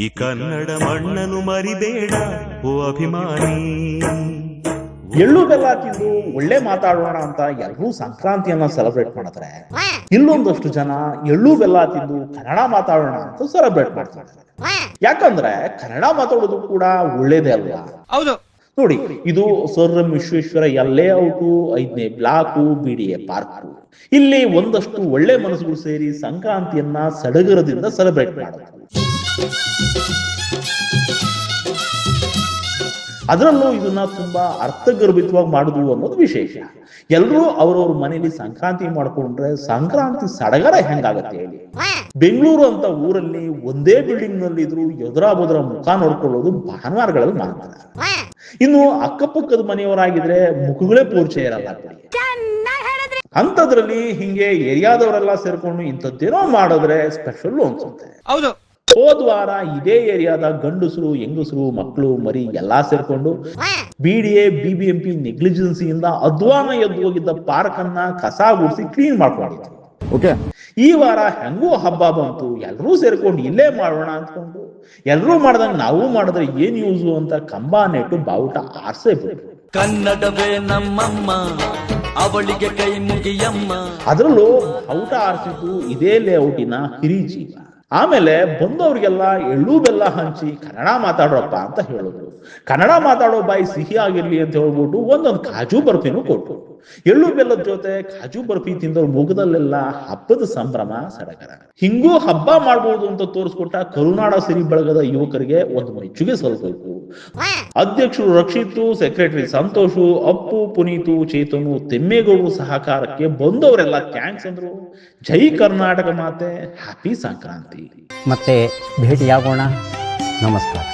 ಈ ಕನ್ನಡ ಮಣ್ಣನ್ನು ಮರಿಬೇಡ ಓ ಅಭಿಮಾನಿ. ಎಳ್ಳು ಬೆಲ್ಲ ತಿಂದು ಒಳ್ಳೆ ಮಾತಾಡೋಣ ಅಂತ ಎಲ್ಲರೂ ಸಂಕ್ರಾಂತಿಯನ್ನ ಸೆಲೆಬ್ರೇಟ್ ಮಾಡ್ತಾರೆ. ಇಲ್ಲೊಂದಷ್ಟು ಜನ ಎಳ್ಳು ಬೆಲ್ಲ ತಿಂದು ಕನ್ನಡ ಮಾತಾಡೋಣ ಅಂತ ಸೆಲೆಬ್ರೇಟ್ ಮಾಡ್ತಾರೆ. ಯಾಕಂದ್ರೆ ಕನ್ನಡ ಮಾತಾಡೋದು ಕೂಡ ಒಳ್ಳೇದೇ ಅಲ್ವಾ? ಹೌದು ನೋಡಿ, ಇದು ಸರ್ ಎಂ ವಿಶ್ವೇಶ್ವರಯ್ಯ ಲೇಔಟ್ 5ನೇ ಬ್ಲಾಕು BDA ಪಾರ್ಕ್. ಇಲ್ಲಿ ಒಂದಷ್ಟು ಒಳ್ಳೆ ಮನಸ್ಸುಗಳು ಸೇರಿ ಸಂಕ್ರಾಂತಿಯನ್ನ ಸಡಗರದಿಂದ ಸೆಲೆಬ್ರೇಟ್ ಮಾಡೋದು. ಅದರಲ್ಲೂ ಇದನ್ನ ತುಂಬಾ ಅರ್ಥಗರ್ಭಿತವಾಗಿ ಮಾಡುದು ಅನ್ನೋದು ವಿಶೇಷ. ಎಲ್ಲರೂ ಅವ್ರವ್ರ ಮನೇಲಿ ಸಂಕ್ರಾಂತಿ ಮಾಡ್ಕೊಂಡ್ರೆ ಸಂಕ್ರಾಂತಿ ಸಡಗರ ಹೆಂಗಾಗತ್ತೆ ಹೇಳಿ? ಬೆಂಗಳೂರು ಅಂತ ಊರಲ್ಲಿ ಒಂದೇ ಬಿಲ್ಡಿಂಗ್ ನಲ್ಲಿ ಇದ್ರು ಎದುರಾಬದ್ರ ಮುಖ ನೋಡ್ಕೊಳ್ಳೋದು ಭಾನುವಾರಗಳಲ್ಲಿ ಮಾತ್ರ. ಇನ್ನು ಅಕ್ಕಪಕ್ಕದ ಮನೆಯವರಾಗಿದ್ರೆ ಮುಖಗಳೇ ಪರಿಚಯ ಇರಲ್ಲ. ಅಂತದ್ರಲ್ಲಿ ಹಿಂಗೆ ಏರಿಯಾದವರೆಲ್ಲ ಸೇರ್ಕೊಂಡು ಇಂಥದ್ದೇನೋ ಮಾಡಿದ್ರೆ ಸ್ಪೆಷಲ್ ಅನ್ಸುತ್ತೆ. ಹೌದು. ಹೋದ್ವಾರ ಇದೇ ಏರಿಯಾದ ಗಂಡಸರು ಹೆಂಗಸರು ಮಕ್ಕಳು ಮರಿ ಎಲ್ಲಾ ಸೇರ್ಕೊಂಡು BDA BBMP ನೆಗ್ಲಿಜೆನ್ಸಿಯಿಂದ ಅಧ್ವಾನ ಎದ್ದು ಹೋಗಿದ್ದ ಪಾರ್ಕ್ ಅನ್ನ ಕಸ ಗುಡಿಸಿ ಕ್ಲೀನ್ ಮಾಡ್ಕೊಂಡಿದ್ರು. ಈ ವಾರ ಹೆಂಗೂ ಹಬ್ಬ ಬಂತು, ಎಲ್ಲರೂ ಸೇರ್ಕೊಂಡು ಇಲ್ಲೇ ಮಾಡೋಣ ಅಂದ್ಕೊಂಡು ಎಲ್ಲರೂ ಮಾಡ್ದಂಗ ನಾವು ಮಾಡಿದ್ರೆ ಏನ್ ಯೂಸು ಅಂತ ಕಂಬ ನೆಟ್ಟು ಬಾವುಟ ಆರ್ಸೇ ಬಿಟ್ರು. ಕನ್ನಡವೇ ನಮ್ಮಮ್ಮ, ಅವಳಿಗೆ ಕೈ ಮುಗಿಯಮ್ಮ. ಅದರಲ್ಲೂ ಬಾವುಟ ಆರಿಸಿದ್ದು ಇದೇ ಲೇಔಟಿನ ಹಿರಿಜೀವ. ಆಮೇಲೆ ಬಂದವ್ರಿಗೆಲ್ಲ ಎಳ್ಳು ಬೆಲ್ಲ ಹಂಚಿ ಕನ್ನಡ ಮಾತಾಡ್ರಪ್ಪ ಅಂತ ಹೇಳಿದ್ರು. ಕನ್ನಡ ಮಾತಾಡೋ ಬಾಯಿ ಸಿಹಿ ಆಗಿರ್ಲಿ ಅಂತ ಹೇಳ್ಬಿಟ್ಟು ಒಂದೊಂದು ಕಾಜು ಬರ್ಫಿನೂ ಕೊಟ್ರು. ಎಳ್ಳು ಬೆಲ್ಲದ ಜೊತೆ ಕಾಜು ಬರ್ಫಿ ತಿಂದವ್ರ ಮುಖದಲ್ಲೆಲ್ಲ ಹಬ್ಬದ ಸಂಭ್ರಮ ಸಡಗರ. ಹಿಂಗೂ ಹಬ್ಬ ಮಾಡ್ಬೋದು ಅಂತ ತೋರಿಸ್ಕೊಟ್ಟ ಕರುನಾಡ ಸಿರಿ ಬಳಗದ ಯುವಕರಿಗೆ ಒಂದು ಮೆಚ್ಚುಗೆ ಸಲ್ಲಬೇಕು. ಅಧ್ಯಕ್ಷರು ರಕ್ಷಿತು, ಸೆಕ್ರೆಟರಿ ಸಂತೋಷು, ಅಪ್ಪು, ಪುನೀತು, ಚೇತನು, ತೆಮ್ಮೇಗೌಡರು ಸಹಕಾರಕ್ಕೆ ಬಂದವರೆಲ್ಲ ಥ್ಯಾಂಕ್ಸ್ ಅಂದ್ರು. ಜೈ ಕರ್ನಾಟಕ ಮಾತೆ, ಹ್ಯಾಪಿ ಸಂಕ್ರಾಂತಿ. ಮತ್ತೆ ಭೇಟಿಯಾಗೋಣ. ನಮಸ್ಕಾರ.